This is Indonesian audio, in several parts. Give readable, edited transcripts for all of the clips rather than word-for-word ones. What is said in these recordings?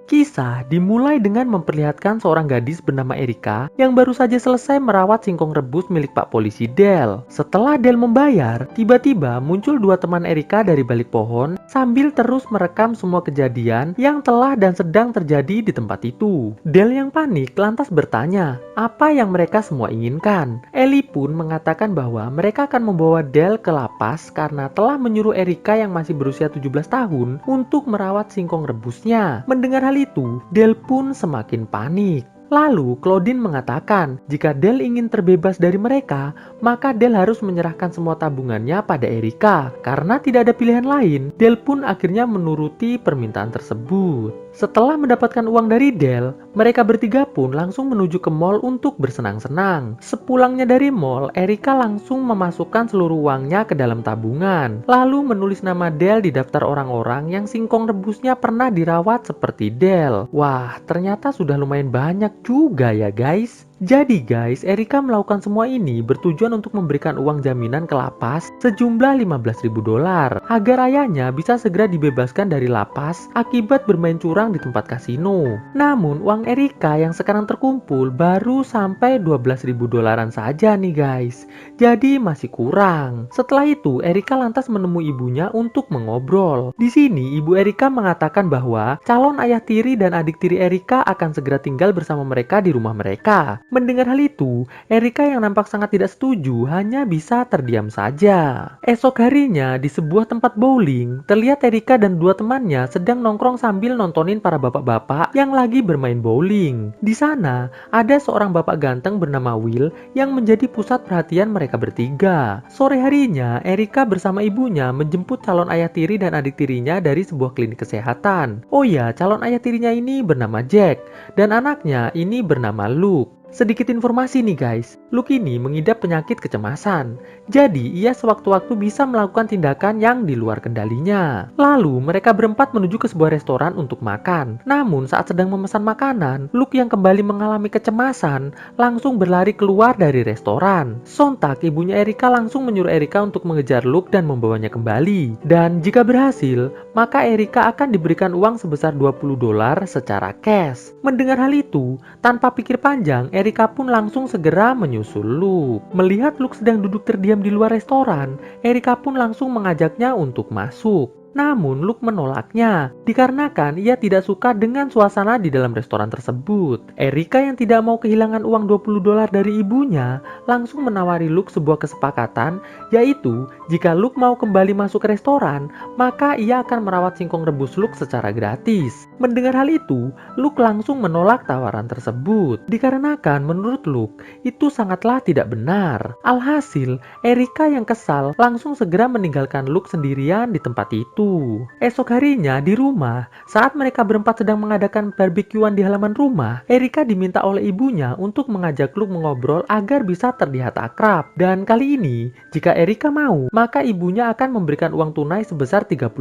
Kisah dimulai dengan memperlihatkan seorang gadis bernama Erika yang baru saja selesai merawat singkong rebus milik Pak Polisi Del. Setelah Del membayar, tiba-tiba muncul dua teman Erika dari balik pohon sambil terus merekam semua kejadian yang telah dan sedang terjadi di tempat itu. Del yang panik lantas bertanya, apa yang mereka semua inginkan? Ellie pun mengatakan bahwa mereka akan membawa Del ke lapas karena telah menyuruh Erika yang masih berusia 17 tahun untuk merawat singkong rebusnya. Mendengar hal itu, Del pun semakin panik. Lalu Claudine mengatakan jika Del ingin terbebas dari mereka, maka Del harus menyerahkan semua tabungannya pada Erika. Karena tidak ada pilihan lain, Del pun akhirnya menuruti permintaan tersebut. Setelah mendapatkan uang dari Del, mereka bertiga pun langsung menuju ke mall untuk bersenang-senang. Sepulangnya dari mall, Erika langsung memasukkan seluruh uangnya ke dalam tabungan. Lalu menulis nama Del di daftar orang-orang yang singkong rebusnya pernah dirawat seperti Del. Wah, ternyata sudah lumayan banyak juga ya guys. Jadi guys, Erika melakukan semua ini bertujuan untuk memberikan uang jaminan ke lapas sejumlah $15.000 agar ayahnya bisa segera dibebaskan dari lapas akibat bermain curang di tempat kasino. Namun uang Erika yang sekarang terkumpul baru sampai $12.000 saja nih guys. Jadi masih kurang. Setelah itu Erika lantas menemui ibunya untuk mengobrol. Di sini ibu Erika mengatakan bahwa calon ayah tiri dan adik tiri Erika akan segera tinggal bersama mereka di rumah mereka. Mendengar hal itu, Erika yang nampak sangat tidak setuju hanya bisa terdiam saja. Esok harinya di sebuah tempat bowling, terlihat Erika dan dua temannya sedang nongkrong sambil nontonin para bapak-bapak yang lagi bermain bowling. Di sana, ada seorang bapak ganteng bernama Will yang menjadi pusat perhatian mereka bertiga. Sore harinya, Erika bersama ibunya menjemput calon ayah tiri dan adik tirinya dari sebuah klinik kesehatan. Oh ya, calon ayah tirinya ini bernama Jack dan anaknya ini bernama Luke. Sedikit informasi nih guys, Luke ini mengidap penyakit kecemasan. Jadi ia sewaktu-waktu bisa melakukan tindakan yang di luar kendalinya. Lalu mereka berempat menuju ke sebuah restoran untuk makan. Namun saat sedang memesan makanan, Luke yang kembali mengalami kecemasan langsung berlari keluar dari restoran. Sontak ibunya Erika langsung menyuruh Erika untuk mengejar Luke dan membawanya kembali. Dan jika berhasil, maka Erika akan diberikan uang sebesar $20 secara cash. Mendengar hal itu, tanpa pikir panjang, Erika pun langsung segera menyusul Luke. Melihat Luke sedang duduk terdiam di luar restoran, Erika pun langsung mengajaknya untuk masuk. Namun Luke menolaknya, dikarenakan ia tidak suka dengan suasana di dalam restoran tersebut. Erika yang tidak mau kehilangan uang $20 dari ibunya, langsung menawari Luke sebuah kesepakatan, yaitu jika Luke mau kembali masuk ke restoran, maka ia akan merawat singkong rebus Luke secara gratis. Mendengar hal itu, Luke langsung menolak tawaran tersebut, dikarenakan menurut Luke, itu sangatlah tidak benar. Alhasil, Erika yang kesal langsung segera meninggalkan Luke sendirian di tempat itu. Esok harinya di rumah, saat mereka berempat sedang mengadakan barbekyuan di halaman rumah, Erika diminta oleh ibunya untuk mengajak Luke mengobrol agar bisa terlihat akrab. Dan kali ini, jika Erika mau, maka ibunya akan memberikan uang tunai sebesar $30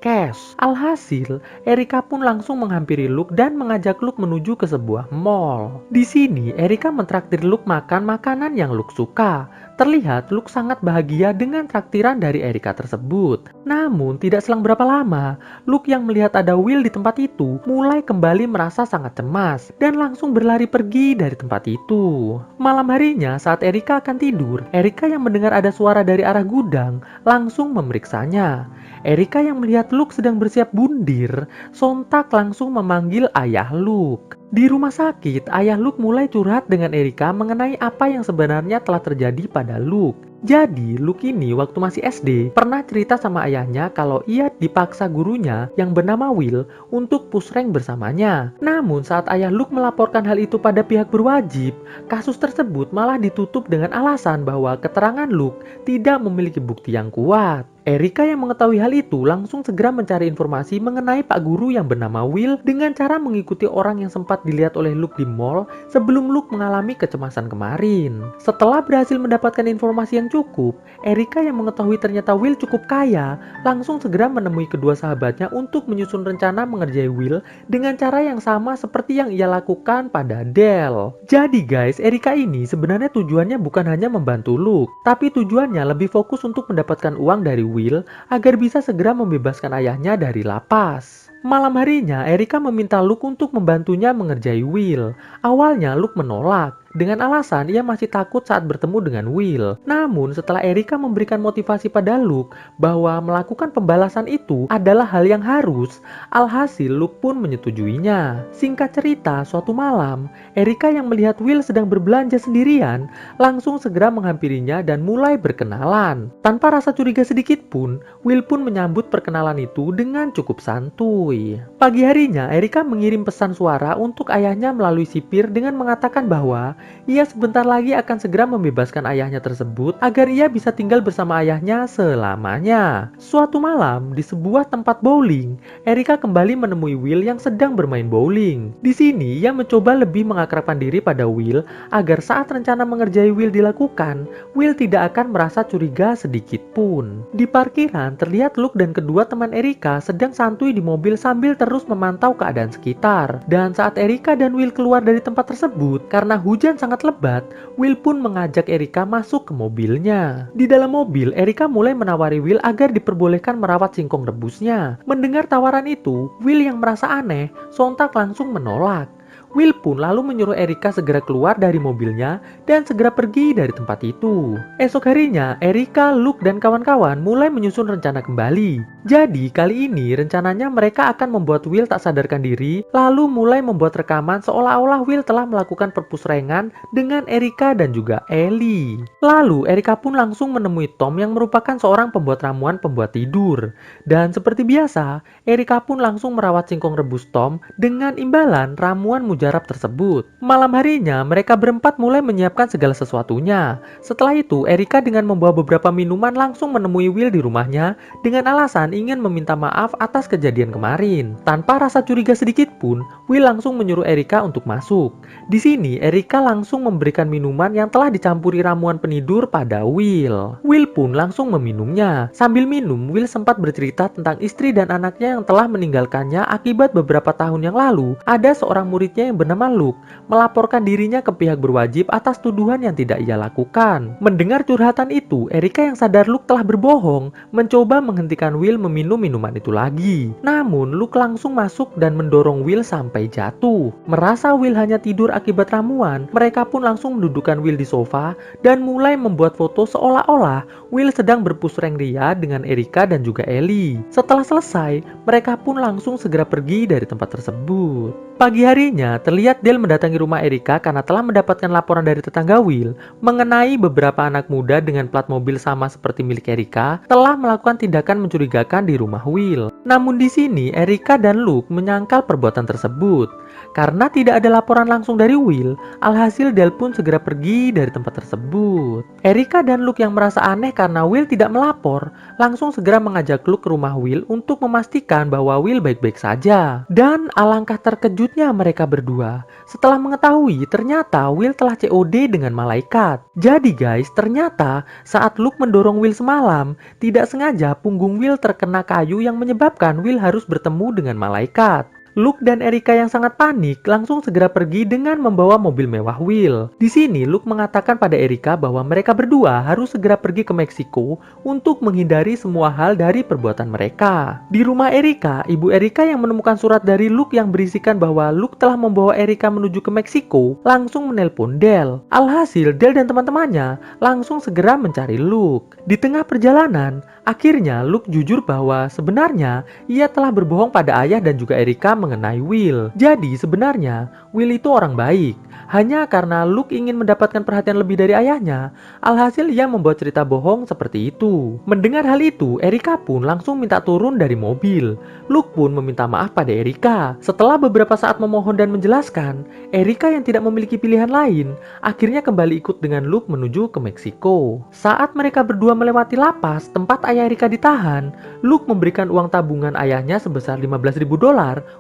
cash. Alhasil, Erika pun langsung menghampiri Luke dan mengajak Luke menuju ke sebuah mall. Di sini, Erika mentraktir Luke makan makanan yang Luke suka. Terlihat Luke sangat bahagia dengan traktiran dari Erika tersebut. Namun tidak selang berapa lama, Luke yang melihat ada Will di tempat itu mulai kembali merasa sangat cemas dan langsung berlari pergi dari tempat itu. Malam harinya saat Erika akan tidur, Erika yang mendengar ada suara dari arah gudang langsung memeriksanya. Erika yang melihat Luke sedang bersiap bundir, sontak langsung memanggil ayah Luke. Di rumah sakit, ayah Luke mulai curhat dengan Erika mengenai apa yang sebenarnya telah terjadi pada Luke. Jadi, Luke ini waktu masih SD pernah cerita sama ayahnya kalau ia dipaksa gurunya yang bernama Will untuk push rank bersamanya. Namun saat ayah Luke melaporkan hal itu pada pihak berwajib, kasus tersebut malah ditutup dengan alasan bahwa keterangan Luke tidak memiliki bukti yang kuat. Erika yang mengetahui hal itu langsung segera mencari informasi mengenai Pak Guru yang bernama Will dengan cara mengikuti orang yang sempat dilihat oleh Luke di mall sebelum Luke mengalami kecemasan kemarin. Setelah berhasil mendapatkan informasi yang cukup, Erika yang mengetahui ternyata Will cukup kaya langsung segera menemui kedua sahabatnya untuk menyusun rencana mengerjai Will dengan cara yang sama seperti yang ia lakukan pada Del. Jadi guys, Erika ini sebenarnya tujuannya bukan hanya membantu Luke, tapi tujuannya lebih fokus untuk mendapatkan uang dari Will agar bisa segera membebaskan ayahnya dari lapas. Malam harinya, Erika meminta Luke untuk membantunya mengerjai Will. Awalnya Luke menolak, dengan alasan ia masih takut saat bertemu dengan Will. Namun setelah Erika memberikan motivasi pada Luke bahwa melakukan pembalasan itu adalah hal yang harus, alhasil Luke pun menyetujuinya. Singkat cerita, suatu malam, Erika yang melihat Will sedang berbelanja sendirian, langsung segera menghampirinya dan mulai berkenalan. Tanpa rasa curiga sedikit pun, Will pun menyambut perkenalan itu dengan cukup santuy. Pagi harinya, Erika mengirim pesan suara untuk ayahnya melalui sipir dengan mengatakan bahwa ia sebentar lagi akan segera membebaskan ayahnya tersebut agar ia bisa tinggal bersama ayahnya selamanya. Suatu malam, di sebuah tempat bowling, Erika kembali menemui Will yang sedang bermain bowling. Di sini, ia mencoba lebih mengakrabkan diri pada Will agar saat rencana mengerjai Will dilakukan, Will tidak akan merasa curiga sedikit pun. Di parkiran, terlihat Luke dan kedua teman Erika sedang santuy di mobil sambil terus memantau keadaan sekitar. Dan saat Erika dan Will keluar dari tempat tersebut, karena hujan sangat lebat, Will pun mengajak Erika masuk ke mobilnya. Di dalam mobil, Erika mulai menawari Will agar diperbolehkan merawat singkong rebusnya. Mendengar tawaran itu, Will yang merasa aneh, sontak langsung menolak. Will pun lalu menyuruh Erika segera keluar dari mobilnya dan segera pergi dari tempat itu. Esok harinya, Erika, Luke, dan kawan-kawan mulai menyusun rencana kembali. Jadi, kali ini rencananya mereka akan membuat Will tak sadarkan diri, lalu mulai membuat rekaman seolah-olah Will telah melakukan perpusrengan dengan Erika dan juga Ellie. Lalu, Erika pun langsung menemui Tom yang merupakan seorang pembuat ramuan pembuat tidur. Dan seperti biasa, Erika pun langsung merawat singkong rebus Tom dengan imbalan ramuan mujarab tersebut. Malam harinya, mereka berempat mulai menyiapkan segala sesuatunya. Setelah itu, Erika dengan membawa beberapa minuman langsung menemui Will di rumahnya dengan alasan ingin meminta maaf atas kejadian kemarin. Tanpa rasa curiga sedikit pun, Will langsung menyuruh Erika untuk masuk. Di sini, Erika langsung memberikan minuman yang telah dicampuri ramuan penidur pada Will. Will pun langsung meminumnya. Sambil minum, Will sempat bercerita tentang istri dan anaknya yang telah meninggalkannya akibat beberapa tahun yang lalu ada seorang muridnya yang bernama Luke melaporkan dirinya ke pihak berwajib atas tuduhan yang tidak ia lakukan. Mendengar curhatan itu, Erika yang sadar Luke telah berbohong mencoba menghentikan Will meminum minuman itu lagi. Namun Luke langsung masuk dan mendorong Will sampai jatuh. Merasa Will hanya tidur akibat ramuan, mereka pun langsung mendudukkan Will di sofa dan mulai membuat foto seolah-olah Will sedang berpusreng ria dengan Erika dan juga Ellie. Setelah selesai, mereka pun langsung segera pergi dari tempat tersebut. Pagi harinya, terlihat Dale mendatangi rumah Erika karena telah mendapatkan laporan dari tetangga Will mengenai beberapa anak muda dengan plat mobil sama seperti milik Erika telah melakukan tindakan mencurigakan di rumah Will. Namun di sini, Erika dan Luke menyangkal perbuatan tersebut. Karena tidak ada laporan langsung dari Will, alhasil Dale pun segera pergi dari tempat tersebut. Erika dan Luke yang merasa aneh karena Will tidak melapor, langsung segera mengajak Luke ke rumah Will untuk memastikan bahwa Will baik-baik saja. Dan alangkah terkejutnya mereka berdua setelah mengetahui ternyata Will telah COD dengan malaikat. Jadi guys, ternyata saat Luke mendorong Will semalam, tidak sengaja punggung Will terkena kayu yang menyebabkan Will harus bertemu dengan malaikat. Luke dan Erika yang sangat panik langsung segera pergi dengan membawa mobil mewah Will. Di sini Luke mengatakan pada Erika bahwa mereka berdua harus segera pergi ke Meksiko untuk menghindari semua hal dari perbuatan mereka. Di rumah Erika, ibu Erika yang menemukan surat dari Luke yang berisikan bahwa Luke telah membawa Erika menuju ke Meksiko langsung menelpon Dale. Alhasil Dale dan teman-temannya langsung segera mencari Luke. Di tengah perjalanan, akhirnya Luke jujur bahwa sebenarnya ia telah berbohong pada ayah dan juga Erika mengenai Will. Jadi sebenarnya Will itu orang baik. Hanya karena Luke ingin mendapatkan perhatian lebih dari ayahnya, alhasil ia membuat cerita bohong seperti itu. Mendengar hal itu, Erika pun langsung minta turun dari mobil. Luke pun meminta maaf pada Erika. Setelah beberapa saat memohon dan menjelaskan, Erika yang tidak memiliki pilihan lain, akhirnya kembali ikut dengan Luke menuju ke Meksiko. Saat mereka berdua melewati lapas tempat ayah Erika ditahan, Luke memberikan uang tabungan ayahnya sebesar $15.000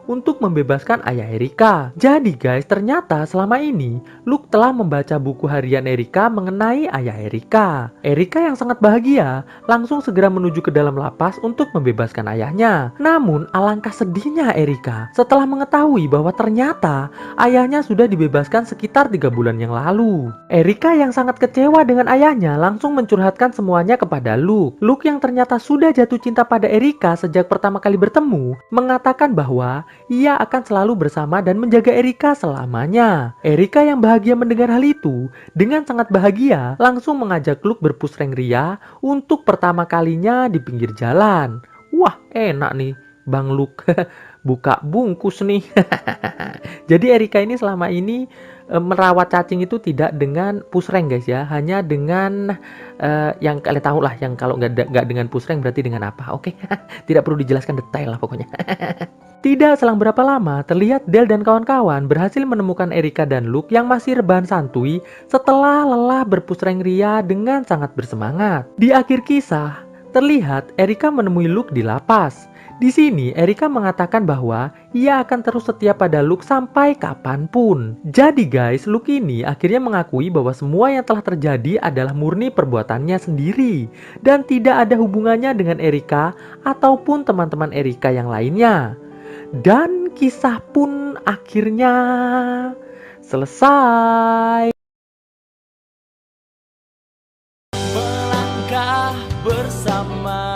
untuk membebaskan ayah Erika. Jadi guys, ternyata selama ini Luke telah membaca buku harian Erika mengenai ayah Erika. Erika yang sangat bahagia langsung segera menuju ke dalam lapas untuk membebaskan ayahnya. Namun alangkah sedihnya Erika setelah mengetahui bahwa ternyata ayahnya sudah dibebaskan sekitar 3 bulan yang lalu. Erika yang sangat kecewa dengan ayahnya langsung mencurhatkan semuanya kepada Luke. Luke yang yang ternyata sudah jatuh cinta pada Erika sejak pertama kali bertemu, mengatakan bahwa ia akan selalu bersama dan menjaga Erika selamanya. Erika yang bahagia mendengar hal itu, dengan sangat bahagia langsung mengajak Luke berpusreng ria untuk pertama kalinya di pinggir jalan. Wah, enak nih Bang Luke. Buka bungkus nih. Jadi Erika ini selama ini merawat cacing itu tidak dengan pusreng guys ya, hanya dengan yang kalian tahu lah, yang kalau nggak dengan pusreng berarti dengan apa, oke? Tidak perlu dijelaskan detail lah pokoknya. Tidak selang berapa lama, terlihat Del dan kawan-kawan berhasil menemukan Erika dan Luke yang masih rebahan santuy setelah lelah berpusreng ria dengan sangat bersemangat. Di akhir kisah, terlihat Erika menemui Luke di lapas. Di sini, Erika mengatakan bahwa ia akan terus setia pada Luke sampai kapanpun. Jadi guys, Luke ini akhirnya mengakui bahwa semua yang telah terjadi adalah murni perbuatannya sendiri dan tidak ada hubungannya dengan Erika ataupun teman-teman Erika yang lainnya. Dan kisah pun akhirnya selesai. Melangkah bersama.